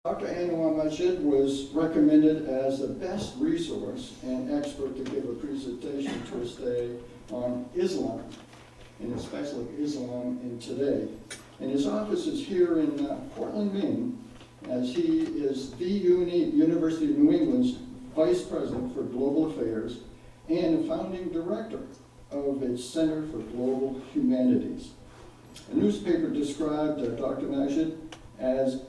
Dr. Anouar Majid was recommended as the best resource and expert to give a presentation to us today on Islam, and especially Islam in today. And his office is here in Portland, Maine, as he is the University of New England's Vice President for Global Affairs and founding director of its Center for Global Humanities. A newspaper described Dr. Majid as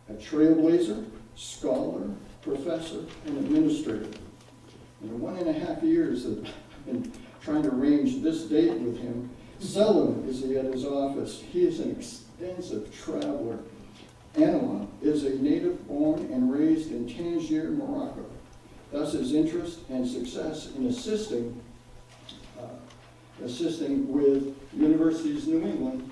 a trailblazer, scholar, professor, and administrator. In the 1.5 years that I've been trying to arrange this date with him, seldom is he at his office. He is an extensive traveler. Anouar is a native born and raised in Tangier, Morocco. Thus his interest and success in assisting with universities in New England.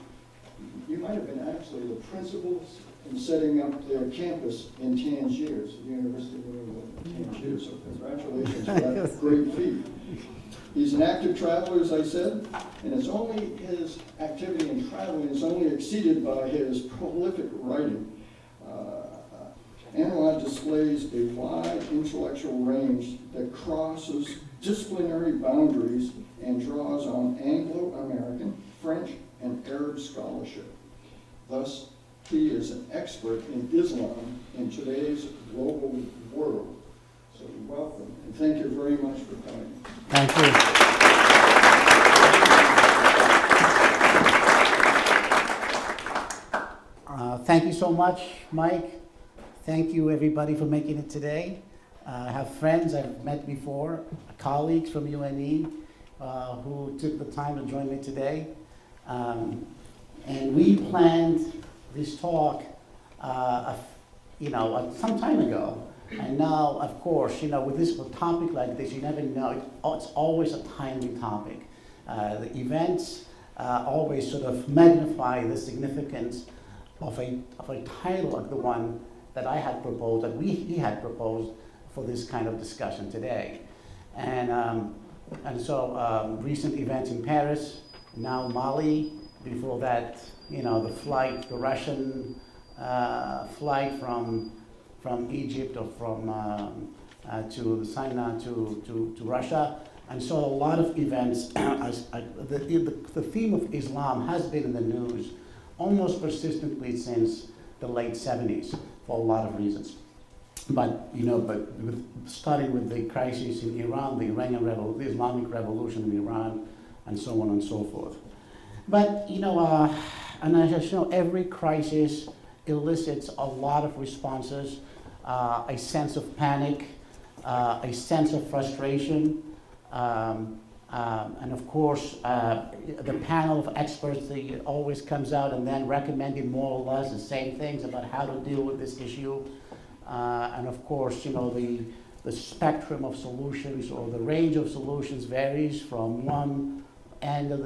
You might have been actually the principals in setting up their campus in Tangier, the University of New England in Tangier. So congratulations for that great feat. He's an active traveler, as I said, and it's only his activity in traveling is only exceeded by his prolific writing. Anouar displays a wide intellectual range that crosses disciplinary boundaries and draws on Anglo-American, French, and Arab scholarship. Thus, he is an expert in Islam in today's global world. So welcome, and thank you very much for coming. Thank you. Thank you so much, Mike. Thank you, everybody, for making it today. I have friends I've met before, colleagues from UNE who took the time to join me today. And we planned this talk, some time ago. And now, of course, with this topic like this, you never know. It's always a timely topic. The events always sort of magnify the significance of a title like the one that I had proposed, that he had proposed for this kind of discussion today. And so recent events in Paris, now Mali, before that, the Russian flight from Egypt or from to Sinai to Russia, and so a lot of events. The theme of Islam has been in the news almost persistently since the late 70s for a lot of reasons. But starting with the crisis in Iran, the the Islamic Revolution in Iran, and so on and so forth. But and as you know, every crisis elicits a lot of responses, a sense of panic, a sense of frustration, and of course, the panel of experts that always comes out and then recommending more or less the same things about how to deal with this issue. And of course, the spectrum of solutions or the range of solutions varies from one end of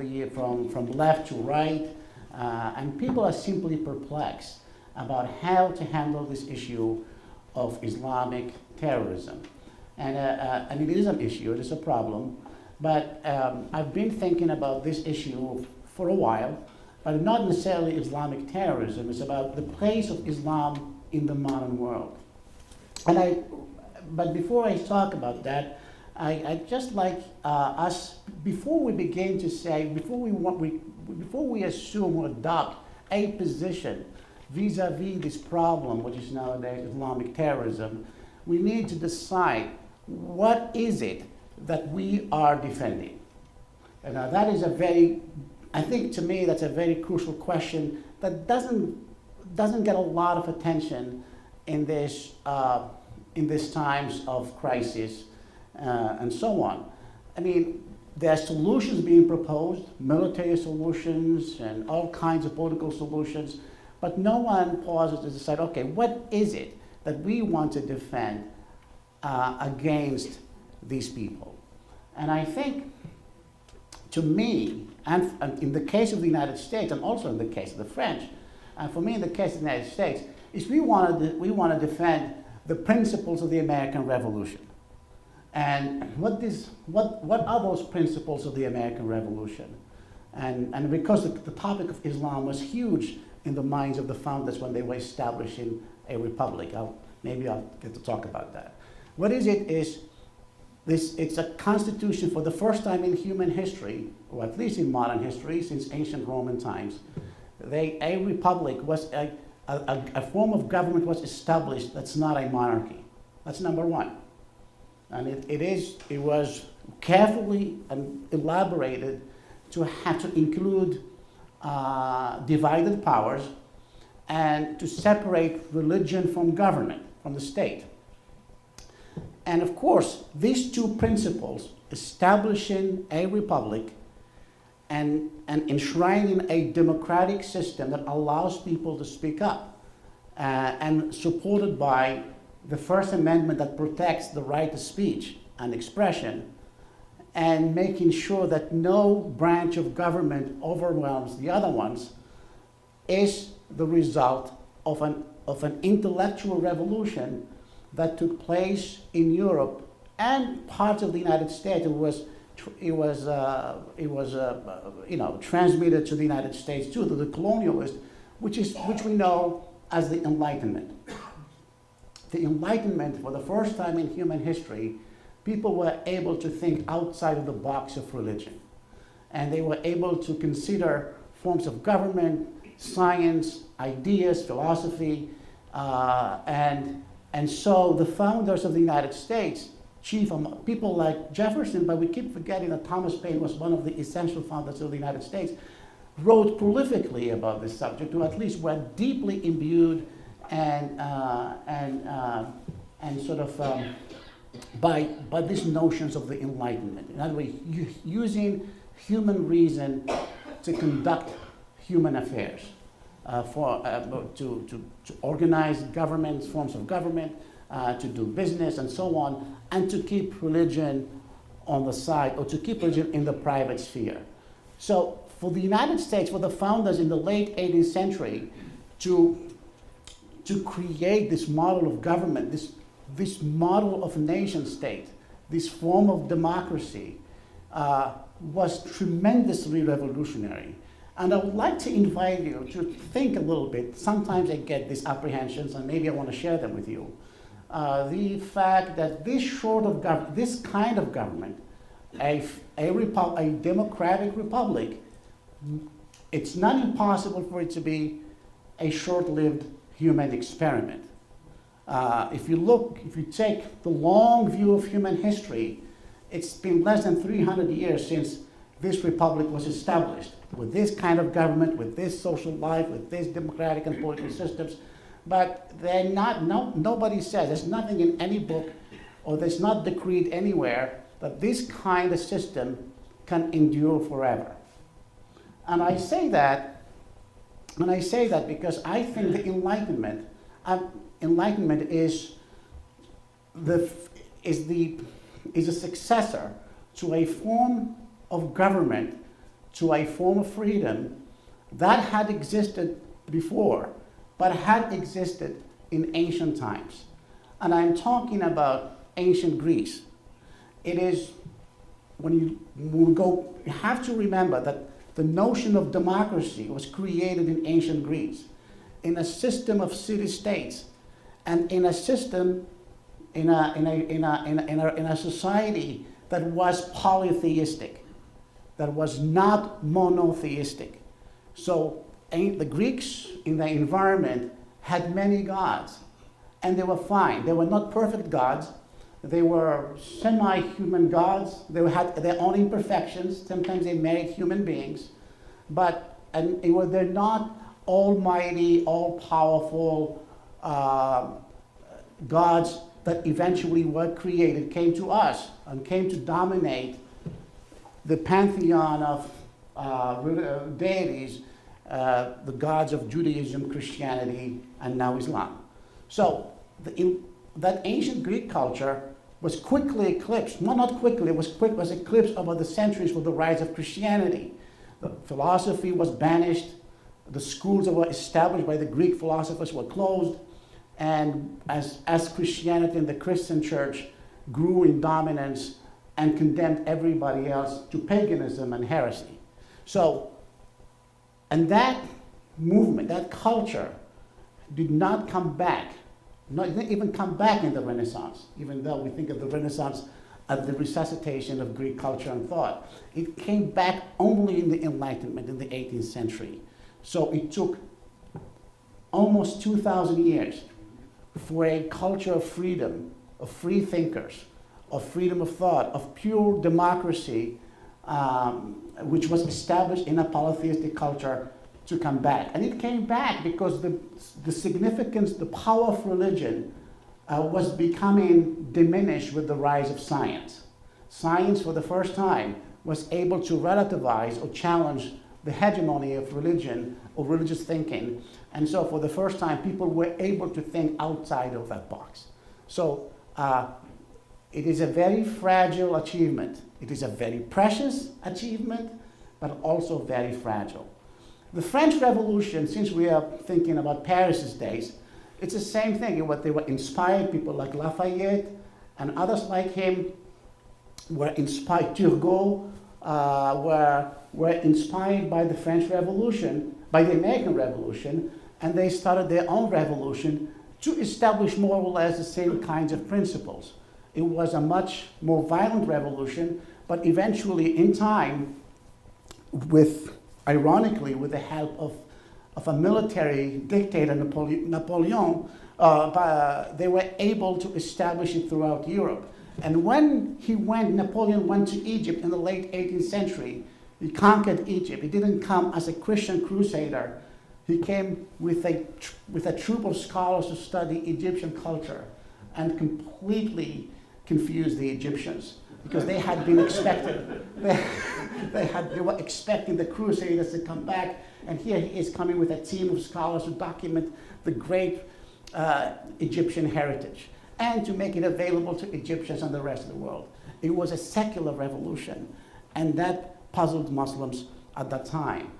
from left to right, and people are simply perplexed about how to handle this issue of Islamic terrorism. And it is an issue, it is a problem, but I've been thinking about this issue for a while, but not necessarily Islamic terrorism. It's about the place of Islam in the modern world. But before I talk about that, I'd just like us, before we begin to say, before we assume or adopt a position vis-a-vis this problem, which is nowadays Islamic terrorism, we need to decide what is it that we are defending. And that is I think to me that's a very crucial question that doesn't get a lot of attention in this times of crisis and so on. I mean, there are solutions being proposed, military solutions and all kinds of political solutions, but no one pauses to decide, okay, what is it that we want to defend against these people? And I think, to me, and in the case of the United States, and also in the case of the French, and for me in the case of the United States, is we want to defend the principles of the American Revolution. And what are those principles of the American Revolution? And because the topic of Islam was huge in the minds of the founders when they were establishing a republic. Maybe I'll get to talk about that. What is it is it's a constitution for the first time in human history, or at least in modern history, since ancient Roman times. A republic was a form of government was established that's not a monarchy. That's number one. And it was carefully and elaborated to have to include divided powers and to separate religion from government, from the state. And of course, these two principles, establishing a republic and enshrining a democratic system that allows people to speak up, and supported by the First Amendment that protects the right to speech and expression, and making sure that no branch of government overwhelms the other ones, is the result of an intellectual revolution that took place in Europe and parts of the United States. It was transmitted to the United States too, to the colonialists, which we know as the Enlightenment. The Enlightenment, for the first time in human history, people were able to think outside of the box of religion. And they were able to consider forms of government, science, ideas, philosophy, and so the founders of the United States, people like Jefferson, but we keep forgetting that Thomas Paine was one of the essential founders of the United States, wrote prolifically about this subject, or at least were deeply imbued and sort of by these notions of the Enlightenment. In other words, using human reason to conduct human affairs, to organize governments, forms of government, to do business and so on, and to keep religion on the side, or to keep religion in the private sphere. So for the United States, for the founders in the late 18th century, to create this model of government, this model of nation state, this form of democracy, was tremendously revolutionary. And I would like to invite you to think a little bit. Sometimes I get these apprehensions, and maybe I want to share them with you. The fact that this kind of government, a democratic republic, it's not impossible for it to be a short-lived human experiment. If you take the long view of human history, it's been less than 300 years since this republic was established, with this kind of government, with this social life, with these democratic and political systems. But they're not, nobody says, there's nothing in any book, or there's not decreed anywhere, that this kind of system can endure forever. And I say that because I think the Enlightenment is a successor to a form of government, to a form of freedom that had existed before, but had existed in ancient times. And I'm talking about ancient Greece. It is, when we go, you have to remember that the notion of democracy was created in ancient Greece, in a system of city-states, and in a system, in a society that was polytheistic, that was not monotheistic. So the Greeks in the environment had many gods, and they were fine. They were not perfect gods. They were semi-human gods. They had their own imperfections. Sometimes they married human beings, but they're not almighty, all-powerful gods that eventually were created, came to us and came to dominate the pantheon of deities, the gods of Judaism, Christianity, and now Islam. So that ancient Greek culture was quickly eclipsed. Well, not quickly, it was eclipsed over the centuries with the rise of Christianity. The philosophy was banished. The schools that were established by the Greek philosophers were closed. And as Christianity and the Christian church grew in dominance and condemned everybody else to paganism and heresy. So, and that movement, that culture, did not come back, didn't even come back in the Renaissance, even though we think of the Renaissance as the resuscitation of Greek culture and thought. It came back only in the Enlightenment in the 18th century. So it took almost 2,000 years for a culture of freedom, of free thinkers, of freedom of thought, of pure democracy, which was established in a polytheistic culture, to come back. And it came back because the significance, the power of religion was becoming diminished with the rise of science. Science, for the first time, was able to relativize or challenge the hegemony of religion or religious thinking. And so for the first time, people were able to think outside of that box. So it is a very fragile achievement. It is a very precious achievement, but also very fragile. The French Revolution, since we are thinking about Paris's days, it's the same thing. What they were inspired, people like Lafayette and others like him were inspired, Turgot, were inspired by the French Revolution, by the American Revolution, and they started their own revolution to establish more or less the same kinds of principles. It was a much more violent revolution, but eventually, in time, ironically, with the help of a military dictator, Napoleon, they were able to establish it throughout Europe. And when Napoleon went to Egypt in the late 18th century, he conquered Egypt. He didn't come as a Christian crusader. He came with a troop of scholars to study Egyptian culture and completely confused the Egyptians, because they had been expected. They were expecting the Crusaders to come back, and here he is coming with a team of scholars to document the great Egyptian heritage and to make it available to Egyptians and the rest of the world. It was a secular revolution, and that puzzled Muslims at that time.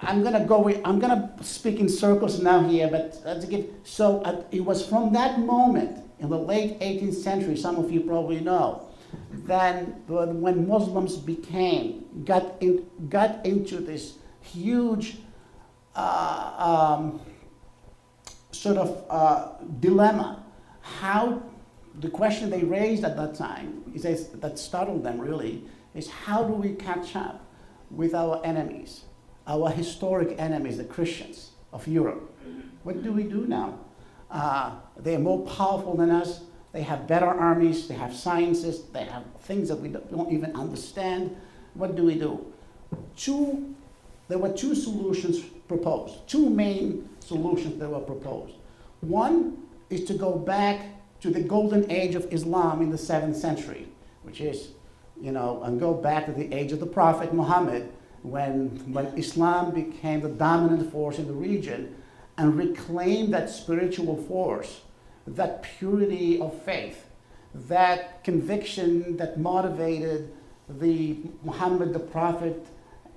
I'm gonna speak in circles now here, but it was from that moment in the late 18th century, some of you probably know, then when Muslims got into this huge dilemma. The question they raised at that time, that startled them really, is how do we catch up with our enemies, our historic enemies, the Christians of Europe? What do we do now? They're more powerful than us. They have better armies. They have sciences. They have things that we don't even understand. What do we do? There were two solutions proposed, two main solutions that were proposed. One is to go back to the golden age of Islam in the 7th century, which is, and go back to the age of the Prophet Muhammad, when Islam became the dominant force in the region, and reclaim that spiritual force, that purity of faith, that conviction that motivated the Muhammad, the Prophet,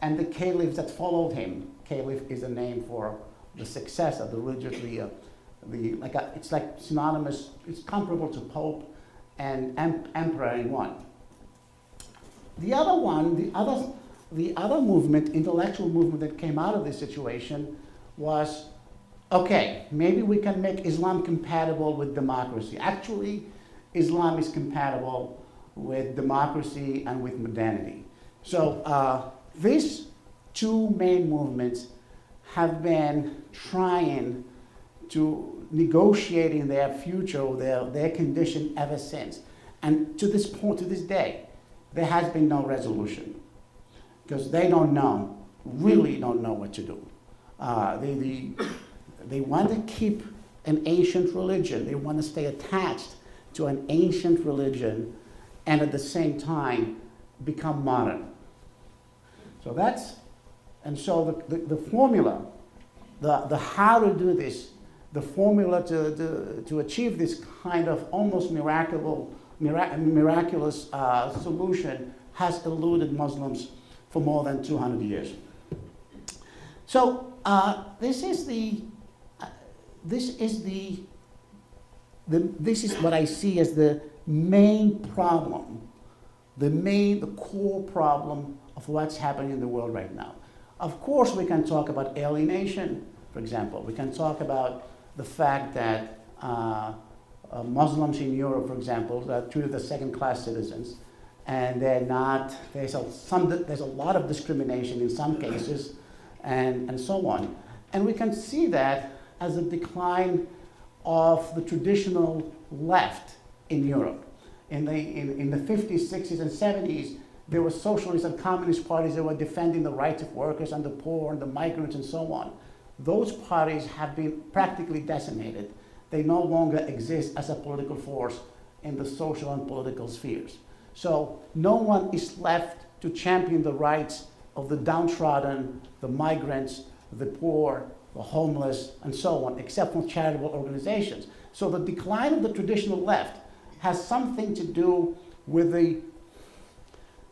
and the caliphs that followed him. Caliph is a name for the success of the religious, it's like synonymous, it's comparable to Pope and Emperor in one. The other movement, intellectual movement that came out of this situation was, okay, maybe we can make Islam compatible with democracy. Actually, Islam is compatible with democracy and with modernity. So these two main movements have been trying to negotiating their future or their condition ever since. And to this point, to this day, there has been no resolution, because they really don't know what to do. They want to keep an ancient religion. They want to stay attached to an ancient religion and at the same time become modern. So the formula, the how to do this, the formula to achieve this kind of almost miraculous solution has eluded Muslims for more than 200 years. So this is what I see as the main problem, the core problem of what's happening in the world right now. Of course, we can talk about alienation, for example. We can talk about the fact that Muslims in Europe, for example, are treated as second-class citizens, and they're not. There's a lot of discrimination in some cases, and so on. And we can see that as a decline of the traditional left in Europe. In the 50s, 60s, and 70s, there were socialist and communist parties that were defending the rights of workers and the poor and the migrants and so on. Those parties have been practically decimated. They no longer exist as a political force in the social and political spheres. So no one is left to champion the rights of the downtrodden, the migrants, the poor, the homeless, and so on, except for charitable organizations. So the decline of the traditional left has something to do with the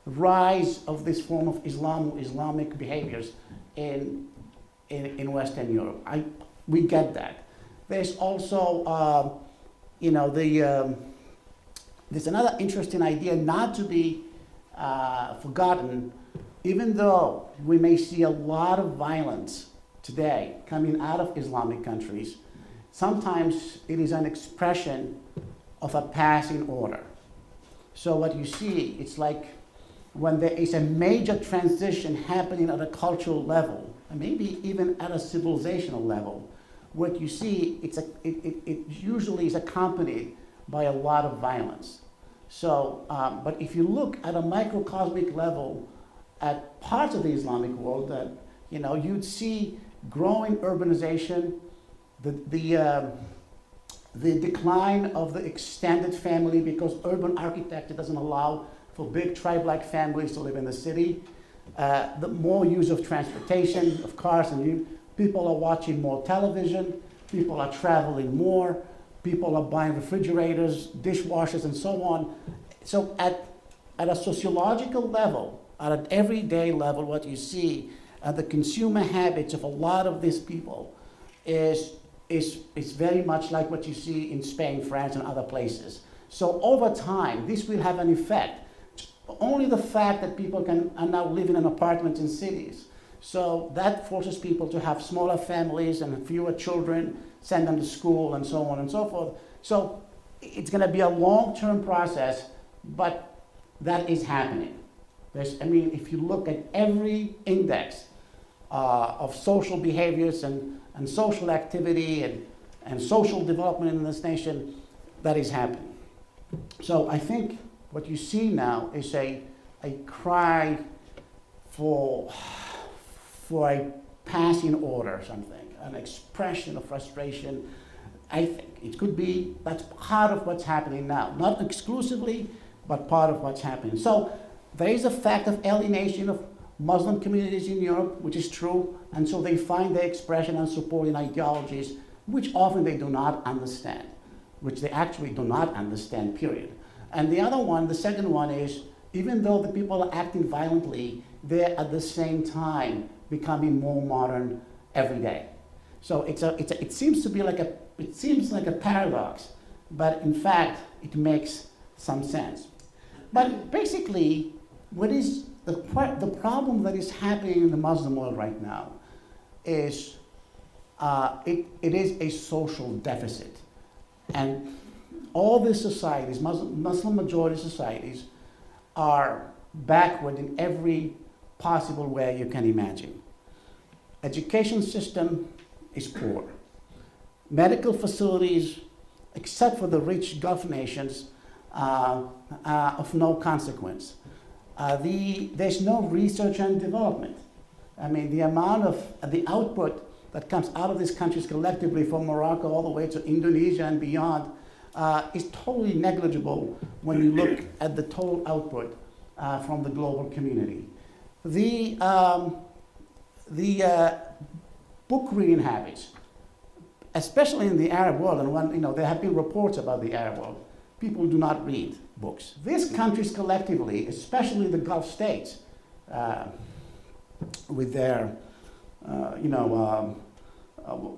rise of this form of Islamic behaviors in Western Europe. We get that. There's also, there's another interesting idea not to be forgotten, even though we may see a lot of violence today coming out of Islamic countries. Sometimes it is an expression of a passing order. So what you see, it's like when there is a major transition happening at a cultural level, and maybe even at a civilizational level, what you see, it usually is accompanied by a lot of violence. So, but if you look at a microcosmic level at parts of the Islamic world, that you'd see growing urbanization, the decline of the extended family because urban architecture doesn't allow for big tribe-like families to live in the city, the more use of transportation, of cars, and people are watching more television, people are traveling more, people are buying refrigerators, dishwashers, and so on. So at a sociological level, at an everyday level, what you see, the consumer habits of a lot of these people is very much like what you see in Spain, France, and other places. So over time, this will have an effect. Only the fact that people are now living in apartments in cities. So that forces people to have smaller families and fewer children, send them to school, and so on and so forth. So it's going to be a long-term process, but that is happening. If you look at every index of social behaviors and social activity and social development in this nation, that is happening. So I think what you see now is a cry for a passing order or something, an expression of frustration. I think it could be, that's part of what's happening now. Not exclusively, but part of what's happening. So there is a fact of alienation of Muslim communities in Europe, which is true, and so they find their expression and support in ideologies which often they do not understand, which they actually do not understand, period. And the other one, the second one is, even though the people are acting violently, they're at the same time becoming more modern every day. So it seems like a paradox, but in fact, it makes some sense. But basically, what is the problem that is happening in the Muslim world right now is it is a social deficit. And all these societies, Muslim majority societies, are backward in every possible way you can imagine. Education system is poor. Medical facilities, except for the rich Gulf nations, of no consequence. There's no research and development. The amount of the output that comes out of these countries collectively, from Morocco all the way to Indonesia and beyond, is totally negligible when you look at the total output from the global community. The book reading habits, especially in the Arab world, and when there have been reports about the Arab world, people do not read books. These countries collectively, especially the Gulf states, with their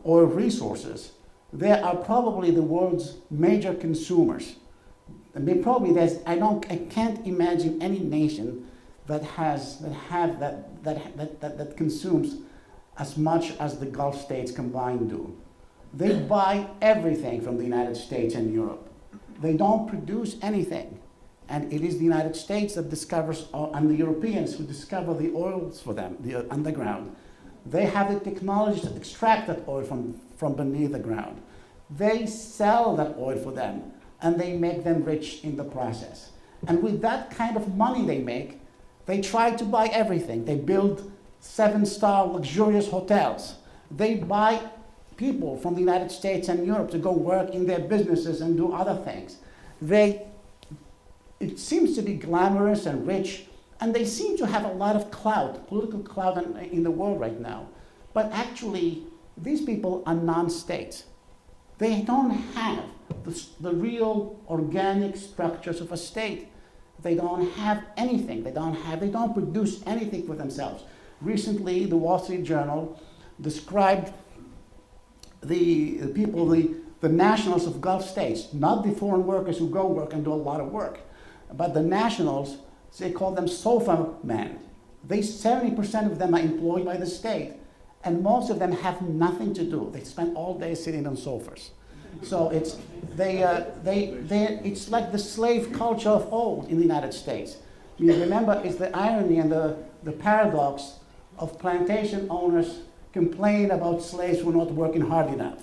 oil resources, they are probably the world's major consumers. I can't imagine any nation that consumes as much as the Gulf states combined do. They buy everything from the United States and Europe. They don't produce anything. And it is the United States that discovers, and the Europeans who discover the oils for them, the underground. They have the technology to extract that oil from beneath the ground. They sell that oil for them, and they make them rich in the process. And with that kind of money they make, they try to buy everything. They build 7-star luxurious hotels. They buy people from the United States and Europe to go work in their businesses and do other things. It seems to be glamorous and rich, and they seem to have a lot of clout, political clout in the world right now. But actually, these people are non-states. They don't have the real organic structures of a state. They don't have anything. They don't produce anything for themselves. Recently, the Wall Street Journal described the people, the nationals of Gulf states, not the foreign workers who go work and do a lot of work, but the nationals. They call them sofa men. 70% of them are employed by the state, and most of them have nothing to do. They spend all day sitting on sofas. So it's like the slave culture of old in the United States. You remember, it's the irony and the paradox of plantation owners complain about slaves who are not working hard enough.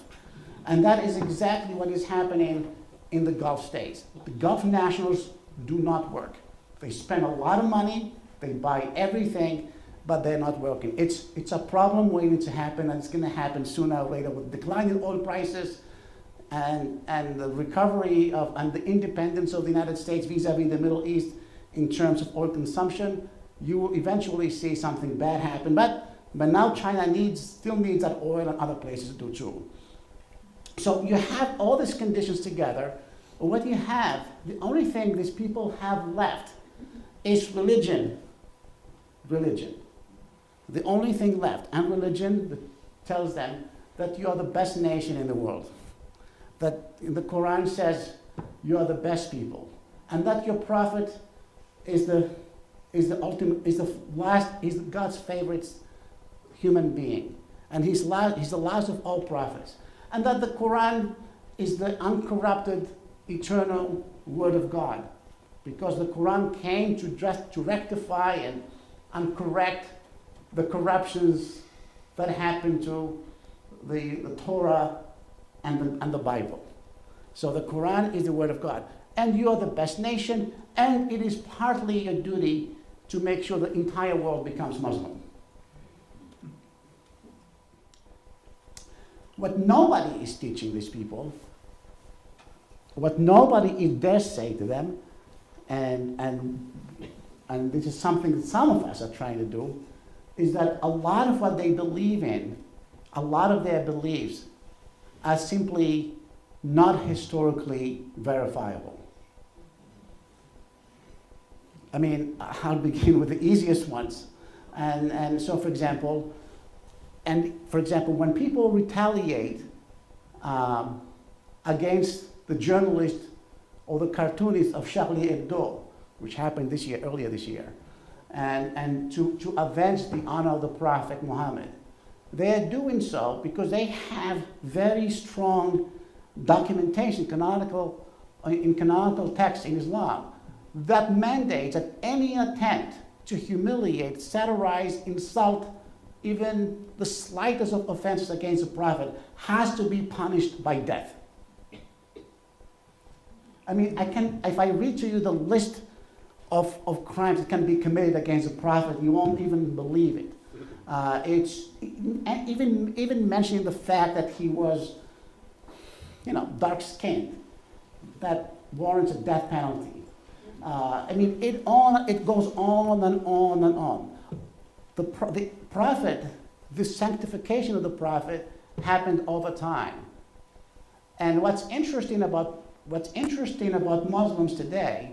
And that is exactly what is happening in the Gulf states. The Gulf nationals do not work. They spend a lot of money, they buy everything, but they're not working. It's a problem waiting to happen, and it's going to happen sooner or later with declining oil prices and the recovery and the independence of the United States vis-a-vis the Middle East in terms of oil consumption. You will eventually see something bad happen. But now China still needs that oil, and other places do too. So you have all these conditions together. What you have, the only thing these people have left is religion. Religion. The only thing left. And religion that tells them that you are the best nation in the world. That the Quran says you are the best people. And that your prophet is God's favorite human being. And he's the last of all prophets. And that the Quran is the uncorrupted, eternal word of God. Because the Quran came to rectify and correct the corruptions that happened to the Torah and the Bible. So the Quran is the word of God. And you are the best nation, and it is partly your duty to make sure the entire world becomes Muslim. What nobody is teaching these people, what nobody dares say to them, and this is something that some of us are trying to do, is that a lot of what they believe in, a lot of their beliefs are simply not historically verifiable. I mean, I'll begin with the easiest ones. And so, for example, when people retaliate against the journalist or the cartoonist of Charlie Hebdo, which happened earlier this year, and to avenge the honor of the Prophet Muhammad, they are doing so because they have very strong documentation, in canonical text in Islam, that mandates that any attempt to humiliate, satirize, insult, even the slightest of offenses against the Prophet has to be punished by death. I mean, if I read to you the list of crimes that can be committed against the Prophet, you won't even believe it. It's even mentioning the fact that he was, dark-skinned, that warrants a death penalty. I mean, it goes on and on and on. The Prophet, the sanctification of the Prophet happened over time. And what's interesting about Muslims today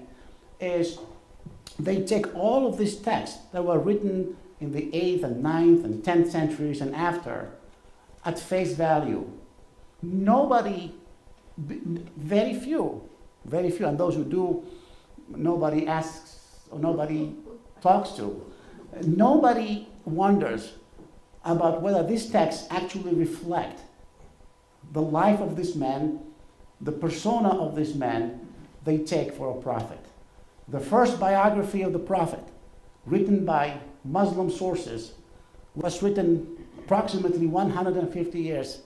is they take all of these texts that were written in the 8th and 9th and 10th centuries and after at face value. Very few, and those who do, nobody asks or nobody talks to, nobody wonders about whether these texts actually reflect the life of this man, the persona of this man they take for a prophet. The first biography of the prophet, written by Muslim sources, was written approximately 150 years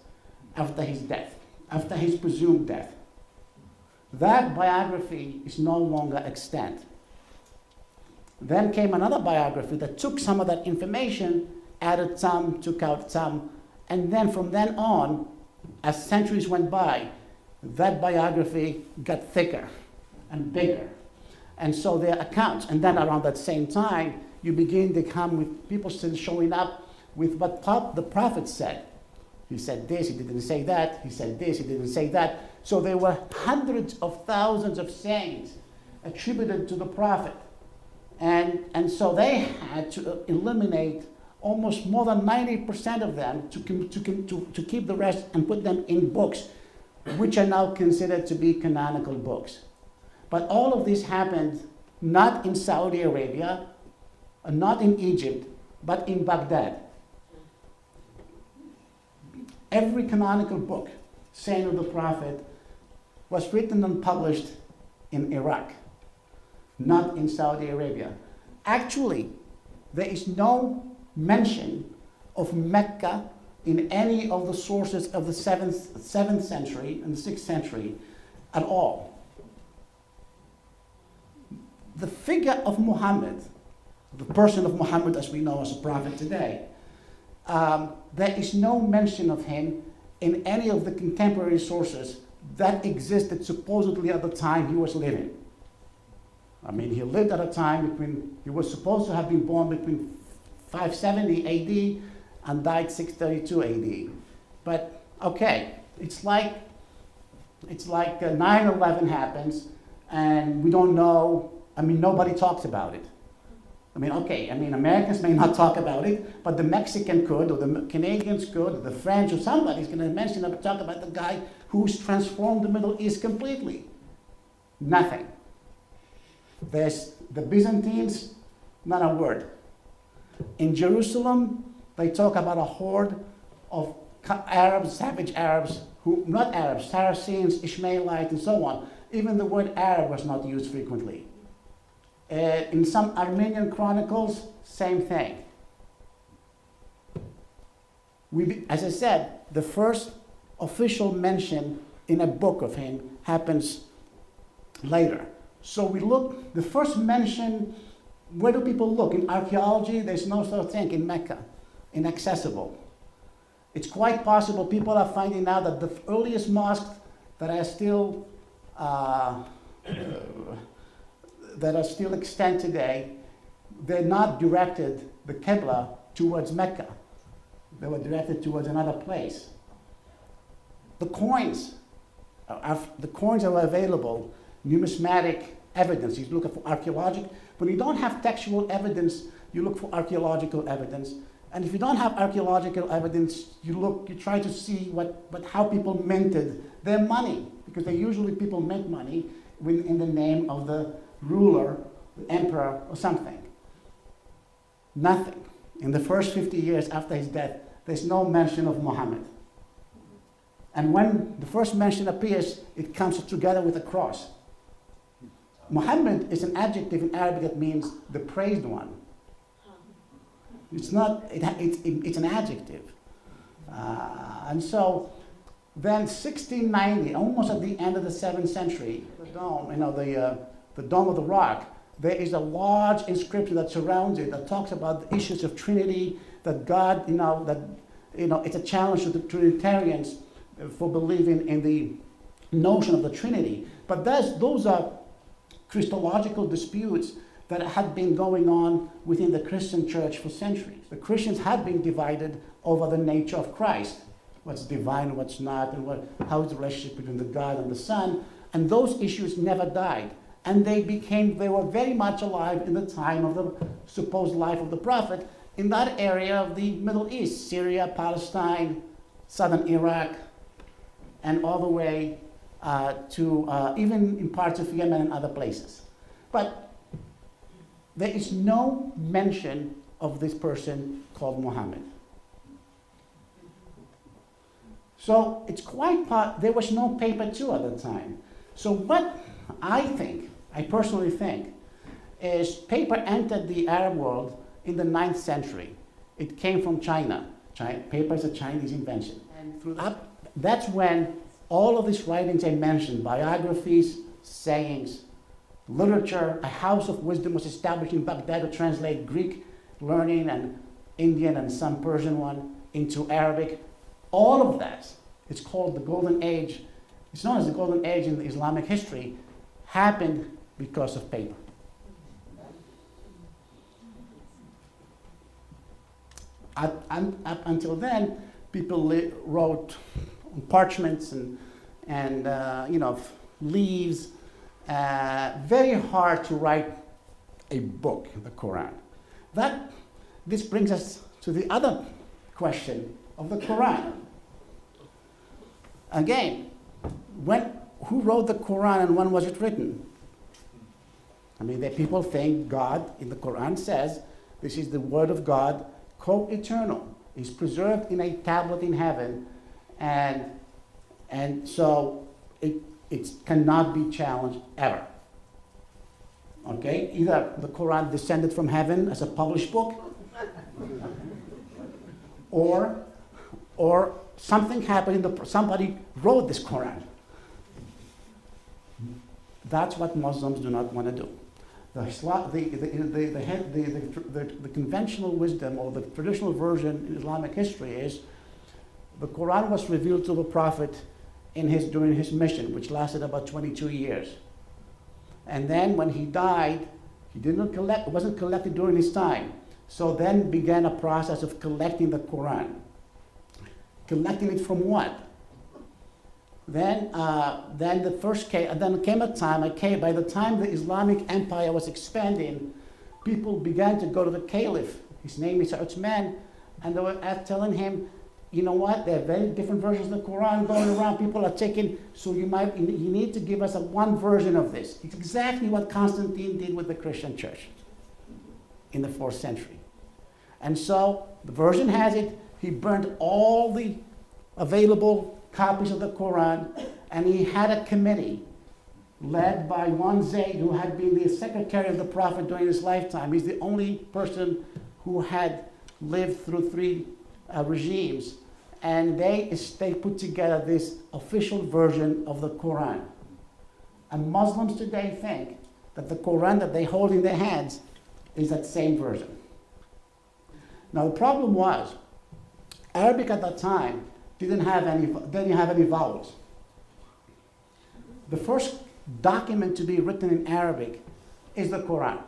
after his death, after his presumed death. That biography is no longer extant. Then came another biography that took some of that information, added some, took out some, and then from then on, as centuries went by, that biography got thicker and bigger. And so their accounts, and then around that same time, you begin to come with people still showing up with what the prophet said. He said this, he didn't say that, he said this, he didn't say that. So there were hundreds of thousands of sayings attributed to the prophet. And so they had to eliminate almost more than 90% of them to keep the rest and put them in books, which are now considered to be canonical books. But all of this happened not in Saudi Arabia, not in Egypt, but in Baghdad. Every canonical book, saying of the prophet, was written and published in Iraq, not in Saudi Arabia. Actually, there is no mention of Mecca in any of the sources of the 7th century and the 6th century at all. The figure of Muhammad, the person of Muhammad as we know as a prophet today, there is no mention of him in any of the contemporary sources that existed supposedly at the time he was living. I mean, he lived at a time he was supposed to have been born between 570 AD and died 632 AD. But okay, it's like 9/11 happens and we don't know, I mean, nobody talks about it. I mean, okay, I mean, Americans may not talk about it, but the Mexican could, or the Canadians could, or the French, or somebody's going to talk about the guy who's transformed the Middle East completely. Nothing. There's the Byzantines, not a word. In Jerusalem, they talk about a horde of Arabs, savage Arabs, who, not Arabs, Saracens, Ishmaelites, and so on. Even the word Arab was not used frequently. In some Armenian chronicles, same thing. As I said, the first official mention in a book of him happens later. So we look, the first mention, where do people look? In archaeology, there's no such thing in Mecca, inaccessible. It's quite possible people are finding out that the earliest mosques that are still extant today, they're not directed, the Qibla, towards Mecca. They were directed towards another place. The coins are available, numismatic evidence. You look for archaeological. When you don't have textual evidence, you look for archaeological evidence. And if you don't have archaeological evidence, you try to see how people minted their money, because people mint money in the name of the ruler, the emperor, or something. Nothing. In the first 50 years after his death, there's no mention of Muhammad. And when the first mention appears, it comes together with a cross. Muhammad is an adjective in Arabic that means the praised one. It's not, it's an adjective. And so then 1690, almost at the end of the 7th century, the Dome of the Rock, there is a large inscription that surrounds it that talks about the issues of Trinity, that God, it's a challenge to the Trinitarians for believing in the notion of the Trinity. But those are Christological disputes that had been going on within the Christian church for centuries. The Christians had been divided over the nature of Christ, what's divine, what's not, and how is the relationship between the God and the Son, and those issues never died. And they were very much alive in the time of the supposed life of the prophet in that area of the Middle East, Syria, Palestine, southern Iraq, and all the way to even in parts of Yemen and other places. But there is no mention of this person called Muhammad. So it's quite there was no paper too at the time. So what I personally think, is paper entered the Arab world in the 9th century. It came from China. Paper is a Chinese invention. And that's when all of these writings I mentioned, biographies, sayings, literature, a house of wisdom was established in Baghdad to translate Greek learning and Indian and some Persian one into Arabic. All of that, it's called the Golden Age. It's known as the Golden Age in Islamic history, happened because of paper. Up until then, people wrote on parchments and leaves. Very hard to write a book, the Quran. This brings us to the other question of the Quran. Again, who wrote the Quran and when was it written? I mean, people think God in the Quran says this is the word of God, co-eternal. It's preserved in a tablet in heaven, and so it cannot be challenged ever. Okay, either the Quran descended from heaven as a published book, or something happened. Somebody wrote this Quran. That's what Muslims do not want to do. The conventional wisdom, or the traditional version in Islamic history, is the Quran was revealed to the Prophet during his mission, which lasted about 22 years. And then when he died, it wasn't collected during his time. So then began a process of collecting the Quran. Collecting it from what? Then came a time, by the time the Islamic Empire was expanding, people began to go to the Caliph. His name is Uthman, and they were telling him, you know what, there are very different versions of the Quran going around. People are taking, so you need to give us one version of this. It's exactly what Constantine did with the Christian church in the 4th century. And so the version has it. He burned all the available copies of the Quran, and he had a committee led by one Zayd, who had been the secretary of the Prophet during his lifetime. He's the only person who had lived through 3 regimes, and they put together this official version of the Quran. And Muslims today think that the Quran that they hold in their hands is that same version. Now the problem was, Arabic at that time didn't have any vowels. The first document to be written in Arabic is the Quran.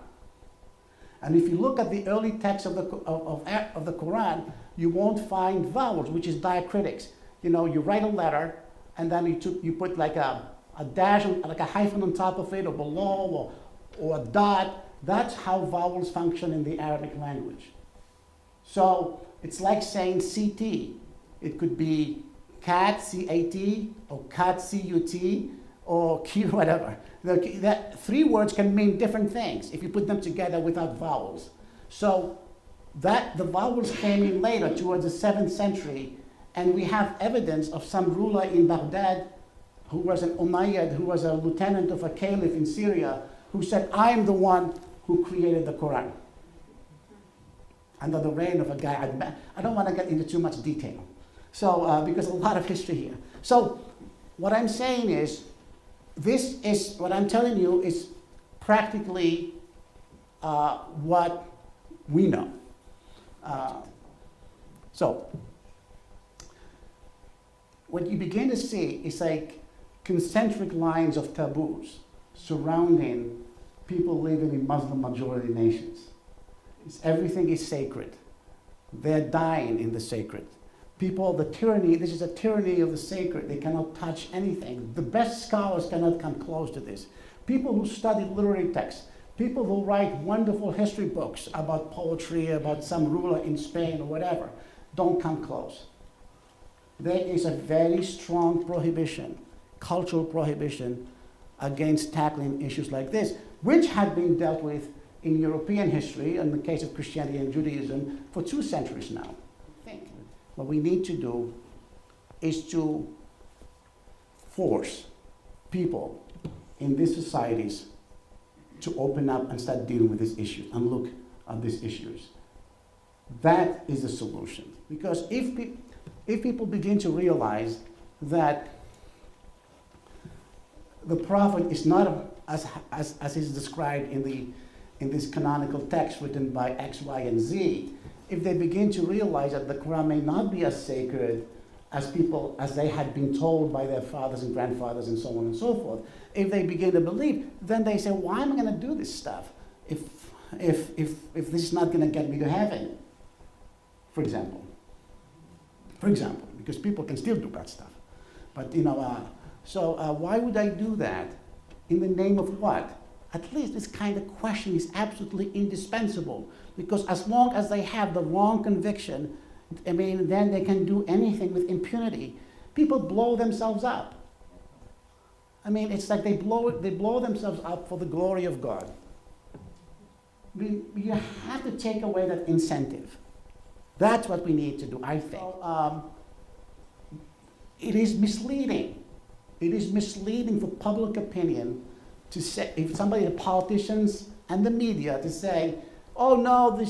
And if you look at the early text of the Quran, you won't find vowels, which is diacritics. You know, you write a letter, and then you put like a dash, like a hyphen on top of it, or below, or a dot. That's how vowels function in the Arabic language. So it's like saying CT. It could be cat, C-A-T, or cat, C-U-T, or Q, whatever. 3 words can mean different things if you put them together without vowels. So the vowels came in later, towards the 7th century, and we have evidence of some ruler in Baghdad who was an Umayyad, who was a lieutenant of a caliph in Syria, who said, I am the one who created the Quran. Under the reign of a guy, I don't want to get into too much detail. So, because a lot of history here. So, what I'm saying is, what I'm telling you is practically what we know. So, what you begin to see is like concentric lines of taboos surrounding people living in Muslim majority nations. Everything is sacred. They're dying in the sacred. People, this is a tyranny of the sacred. They cannot touch anything. The best scholars cannot come close to this. People who study literary texts, people who write wonderful history books about poetry, about some ruler in Spain or whatever, don't come close. There is a very strong prohibition, cultural prohibition, against tackling issues like this, which had been dealt with in European history, in the case of Christianity and Judaism, for 2 centuries now. I think what we need to do is to force people in these societies to open up and start dealing with these issues and look at these issues. That is the solution. Because if people begin to realize that the prophet is not as is described in this canonical text written by X, Y, and Z, if they begin to realize that the Quran may not be as sacred as they had been told by their fathers and grandfathers and so on and so forth, if they begin to believe, then they say, why am I going to do this stuff if this is not going to get me to heaven? For example, because people can still do bad stuff. But, so why would I do that? In the name of what? At least this kind of question is absolutely indispensable, because as long as they have the wrong conviction, then they can do anything with impunity. People blow themselves up. It's like they blow themselves up for the glory of God. You have to take away that incentive. That's what we need to do, I think. It is misleading. It is misleading for public opinion to say, if somebody, the politicians and the media, to say, oh no, they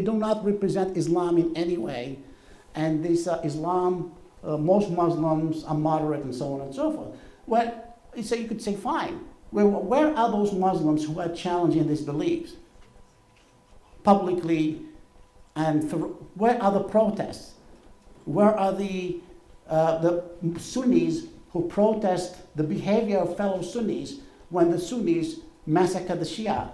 do not represent Islam in any way, and Islam, most Muslims are moderate and so on and so forth. Well, so you could say, fine, where are those Muslims who are challenging these beliefs publicly, and where are the protests? Where are the Sunnis who protest the behavior of fellow Sunnis when the Sunnis massacre the Shia?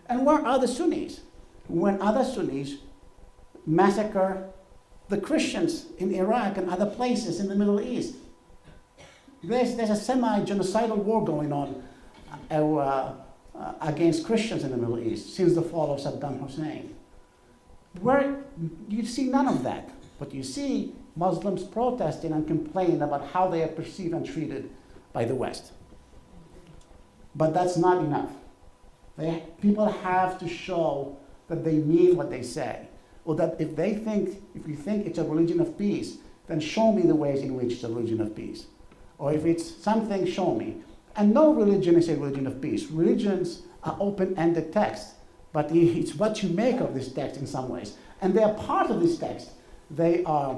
And where are the Sunnis when other Sunnis massacre the Christians in Iraq and other places in the Middle East? There's a semi-genocidal war going on against Christians in the Middle East since the fall of Saddam Hussein. Where you see none of that, but you see Muslims protesting and complaining about how they are perceived and treated by the West. But that's not enough. People have to show that they mean what they say, or that if you think it's a religion of peace, then show me the ways in which it's a religion of peace. Or if it's something, show me. And no religion is a religion of peace. Religions are open-ended texts, but it's what you make of this text in some ways. And they are part of this text. They are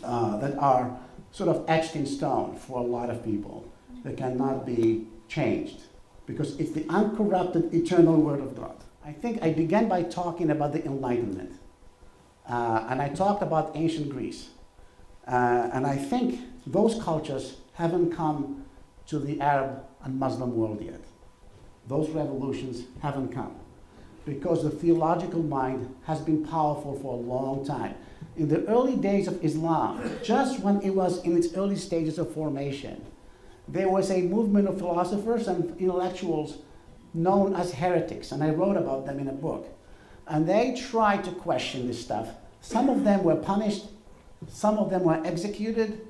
that are sort of etched in stone for a lot of people. They cannot be changed because it's the uncorrupted, eternal Word of God. I think I began by talking about the Enlightenment. And I talked about ancient Greece. And I think those cultures haven't come to the Arab and Muslim world yet. Those revolutions haven't come because the theological mind has been powerful for a long time. In the early days of Islam, just when it was in its early stages of formation, there was a movement of philosophers and intellectuals known as heretics, and I wrote about them in a book. And they tried to question this stuff. Some of them were punished, some of them were executed,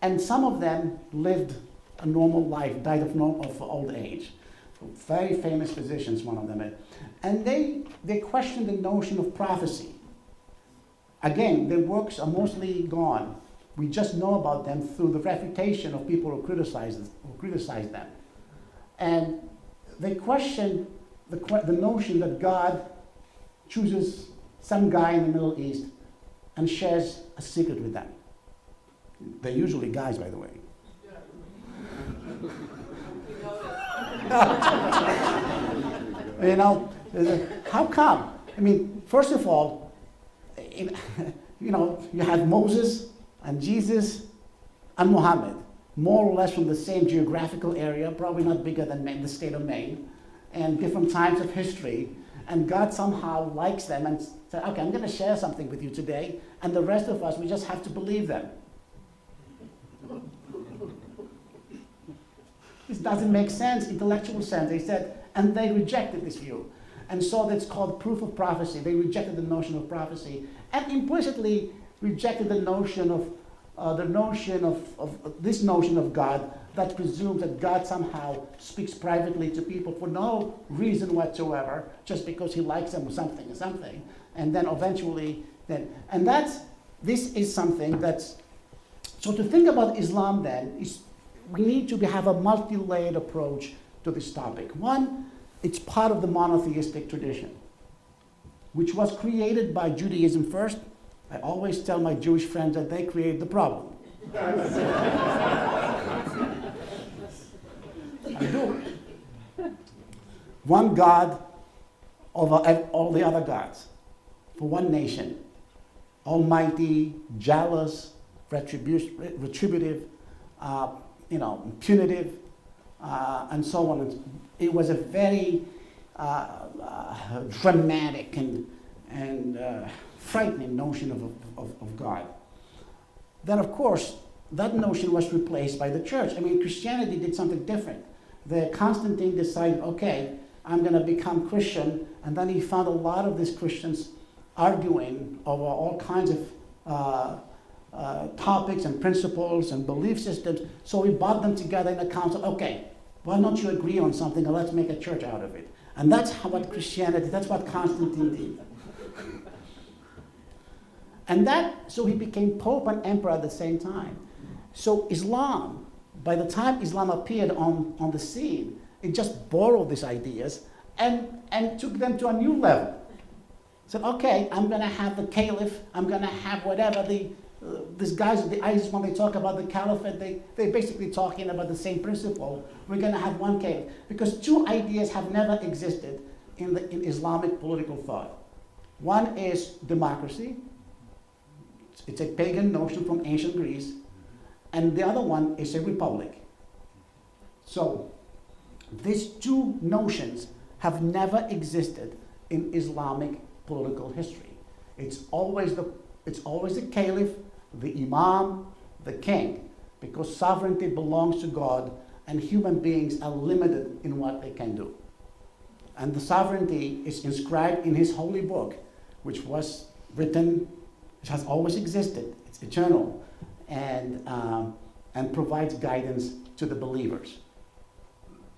and some of them lived a normal life, died of old age. Very famous physicians, one of them. And they questioned the notion of prophecy. Again, their works are mostly gone. We just know about them through the refutation of people who criticize them. And they question the notion that God chooses some guy in the Middle East and shares a secret with them. They're usually guys, by the way. How come? I mean, first of all, you have Moses and Jesus and Muhammad, more or less from the same geographical area, probably not bigger than Maine, the state of Maine, and different times of history. And God somehow likes them and said, okay, I'm going to share something with you today, and the rest of us, we just have to believe them. This doesn't make sense, intellectual sense. They said, and they rejected this view. And so that's called proof of prophecy. They rejected the notion of prophecy and implicitly rejected the notion the notion of this notion of God that presumes that God somehow speaks privately to people for no reason whatsoever, just because he likes them or something, and then eventually, this is something that's, so to think about Islam then, we need to have a multi-layered approach to this topic. One, it's part of the monotheistic tradition, which was created by Judaism first. I always tell my Jewish friends that they created the problem. I do. One God over all the other gods, for one nation, almighty, jealous, retributive, punitive, and so on. It was a very dramatic and frightening notion of God. Then, of course, that notion was replaced by the church. I mean, Christianity did something different. Constantine decided, okay, I'm going to become Christian, and then he found a lot of these Christians arguing over all kinds of topics and principles and belief systems, so we brought them together in a council. Okay, why don't you agree on something and let's make a church out of it? And that's what Christianity, that's what Constantine did. And so he became Pope and Emperor at the same time. So Islam, by the time Islam appeared on the scene, it just borrowed these ideas and took them to a new level. Said, okay, I'm going to have the caliph, I'm going to have whatever these guys of the ISIS, when they talk about the caliphate, they're basically talking about the same principle. We're going to have one caliph. Because two ideas have never existed in Islamic political thought. One is democracy. It's a pagan notion from ancient Greece. And the other one is a republic. So these two notions have never existed in Islamic political history. It's always the caliph, the imam, the king, because sovereignty belongs to God and human beings are limited in what they can do. And the sovereignty is inscribed in his holy book, which was written, which has always existed, it's eternal, and provides guidance to the believers.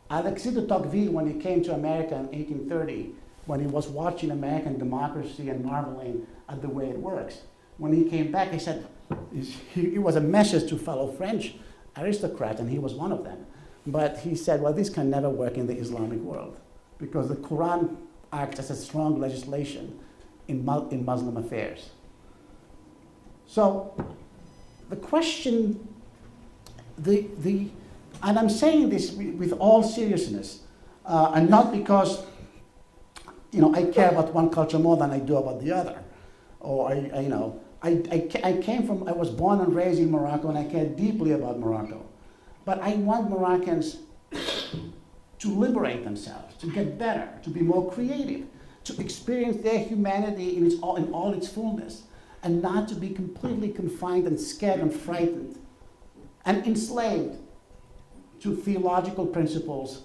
Alexis de Tocqueville, when he came to America in 1830, when he was watching American democracy and marveling at the way it works, when he came back, he said, it was a message to fellow French aristocrats, and he was one of them. But he said, well, this can never work in the Islamic world, because the Quran acts as a strong legislation in Muslim affairs. So the question, and I'm saying this with all seriousness, and not because I care about one culture more than I do about the other, or I was born and raised in Morocco, and I care deeply about Morocco, but I want Moroccans to liberate themselves, to get better, to be more creative, to experience their humanity in all its fullness, and not to be completely confined and scared and frightened and enslaved to theological principles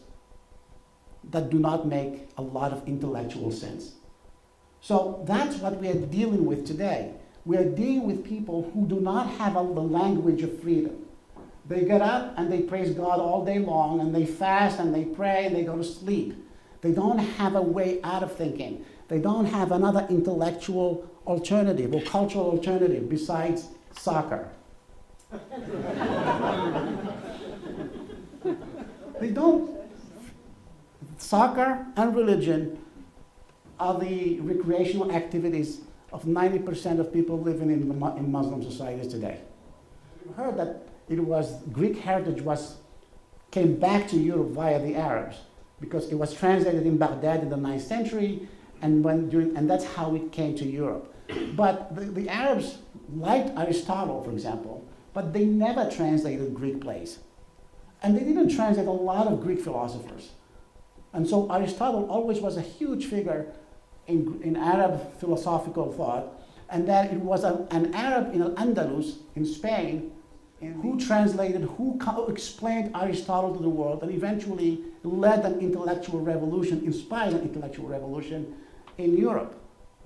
that do not make a lot of intellectual sense. So that's what we are dealing with today. We are dealing with people who do not have the language of freedom. They get up and they praise God all day long, and they fast and they pray and they go to sleep. They don't have a way out of thinking. They don't have another intellectual alternative or cultural alternative besides soccer. They don't. Soccer and religion are the recreational activities of 90% of people living in Muslim societies today. You've heard that Greek heritage came back to Europe via the Arabs, because it was translated in Baghdad in the 9th century, and that's how it came to Europe. But the Arabs liked Aristotle, for example, but they never translated Greek plays. And they didn't translate a lot of Greek philosophers. And so Aristotle always was a huge figure in Arab philosophical thought, and that it was an Arab in Al-Andalus, in Spain, who explained Aristotle to the world, and eventually led an intellectual revolution, inspired an intellectual revolution in Europe.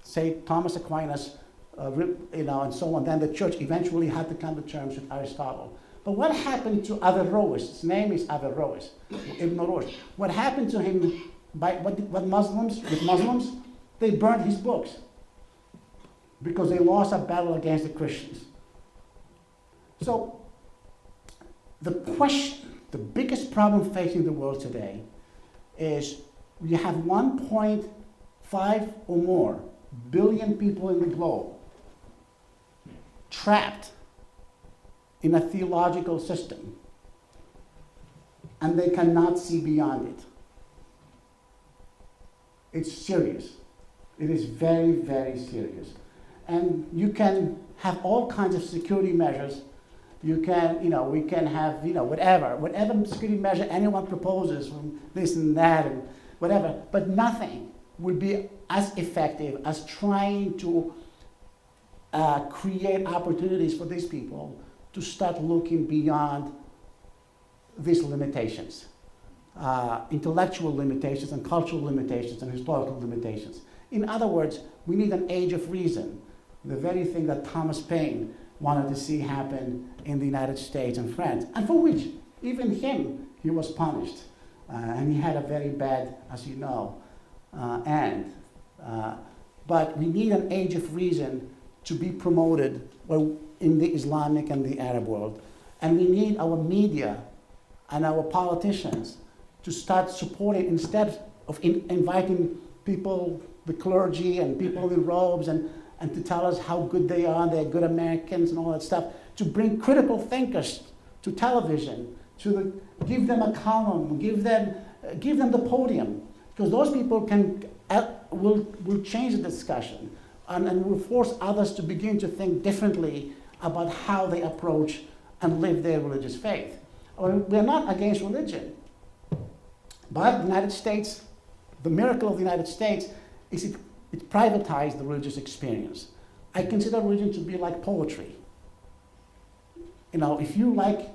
Say Thomas Aquinas and so on. Then the church eventually had to come to terms with Aristotle. But what happened to Averroes? His name is Averroes, Ibn Rushd. What happened to him with Muslims? They burned his books because they lost a battle against the Christians. So the question, the biggest problem facing the world today is you have 1.5 or more billion people in the globe trapped in a theological system, and they cannot see beyond it. It's serious. It is very, very serious. And you can have all kinds of security measures. You can, we can have, whatever security measure anyone proposes, from this and that and whatever, but nothing will be as effective as trying to create opportunities for these people to start looking beyond these limitations, intellectual limitations and cultural limitations and historical limitations. In other words, we need an age of reason, the very thing that Thomas Paine wanted to see happen in the United States and France, and for which even he was punished. And he had a very bad, as you know, end. But we need an age of reason to be promoted in the Islamic and the Arab world. And we need our media and our politicians to start supporting, instead of inviting people, the clergy and people in robes, and to tell us how good they are, they're good Americans and all that stuff, to bring critical thinkers to television, to give them a column, give them the podium, because those people will change the discussion and will force others to begin to think differently about how they approach and live their religious faith. We're not against religion, but the United States, the miracle of the United States is it privatized the religious experience. I consider religion to be like poetry. If you like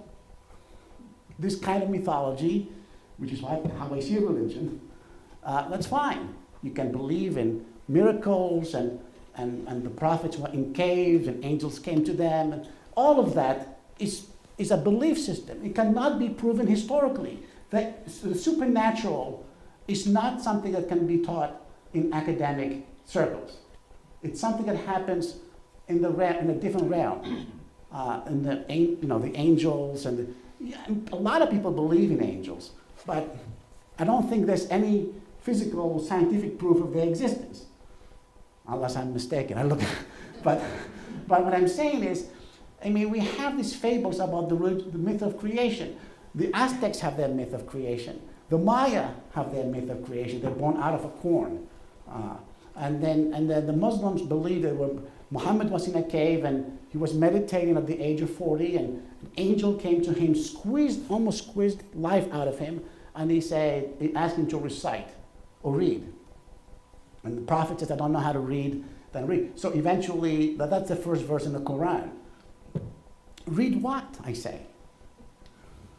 this kind of mythology, which is how I see religion, that's fine. You can believe in miracles and the prophets were in caves and angels came to them. And all of that is a belief system. It cannot be proven historically. The supernatural is not something that can be taught in academic circles. It's something that happens in a different realm. In the angels and a lot of people believe in angels, but I don't think there's any physical scientific proof of their existence, unless I'm mistaken. But what I'm saying is, we have these fables about the myth of creation. The Aztecs have their myth of creation. The Maya have their myth of creation. They're born out of a corn. And then the Muslims believe that Muhammad was in a cave and he was meditating at the age of 40, and an angel came to him, almost squeezed life out of him, and he asked him to recite or read. And the prophet says, I don't know how to read, then read. So eventually, that's the first verse in the Quran. Read what, I say?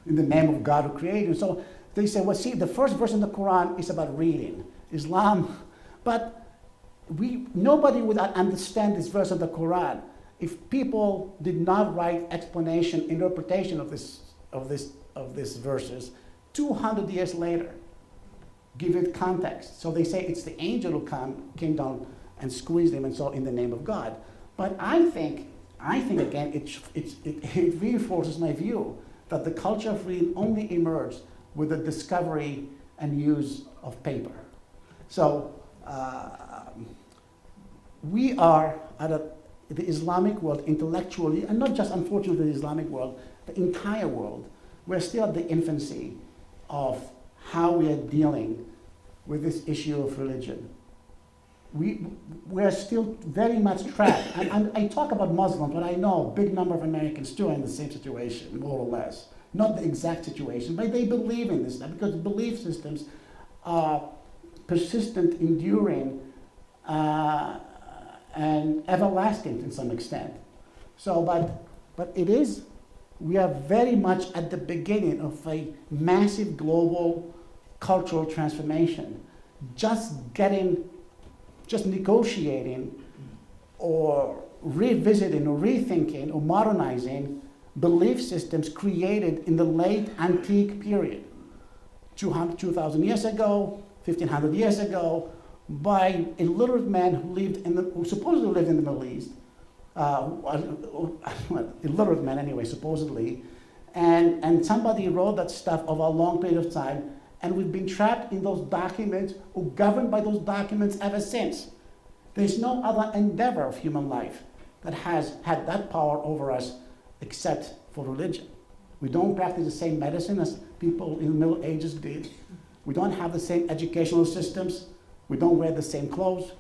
In the name of God who created you. So they say, well, see, the first verse in the Quran is about reading. Islam, but nobody would understand this verse of the Quran if people did not write interpretation of this verses 200 years later, give it context. So they say it's the angel who came down and squeezed him, and so in the name of God. But I think again, it reinforces my view that the culture of reading only emerged with the discovery and use of paper. So we are the Islamic world intellectually, and not just unfortunately the Islamic world, the entire world, we're still at the infancy of how we are dealing with this issue of religion. We're still very much trapped. And I talk about Muslims, but I know a big number of Americans too are in the same situation, more or less. Not the exact situation, but they believe in this stuff because belief systems are persistent, enduring, and everlasting to some extent. So, but we are very much at the beginning of a massive global cultural transformation. Just negotiating or revisiting or rethinking or modernizing belief systems created in the late antique period, 2,000 years ago, 1,500 years ago, by illiterate men who supposedly lived in the Middle East, illiterate men anyway, supposedly, and somebody wrote that stuff over a long period of time, and we've been trapped in those documents or governed by those documents ever since. There's no other endeavor of human life that has had that power over us except for religion. We don't practice the same medicine as people in the Middle Ages did. We don't have the same educational systems. We don't wear the same clothes.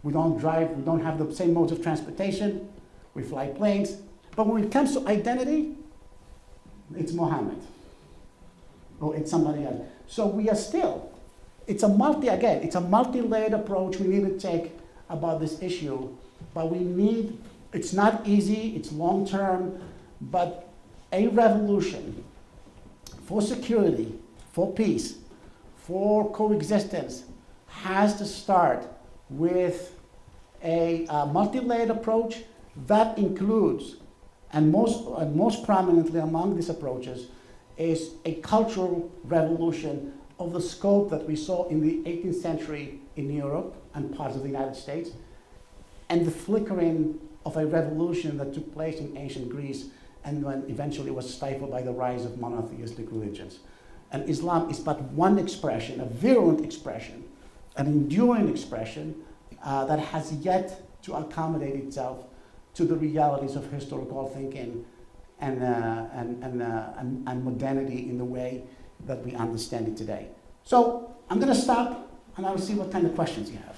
We don't drive. We don't have the same modes of transportation. We fly planes. But when it comes to identity, it's Muhammad. Or it's somebody else. So we are still, it's a multi-layered approach we need to take about this issue. But it's not easy, it's long-term, but a revolution for security, for peace, for coexistence has to start with a multi-layered approach that includes, and most prominently among these approaches, is a cultural revolution of the scope that we saw in the 18th century in Europe and parts of the United States, and the flickering of a revolution that took place in ancient Greece and when eventually was stifled by the rise of monotheistic religions. And Islam is but one expression, a virulent expression, an enduring expression that has yet to accommodate itself to the realities of historical thinking and modernity in the way that we understand it today. So I'm going to stop, and I'll see what kind of questions you have.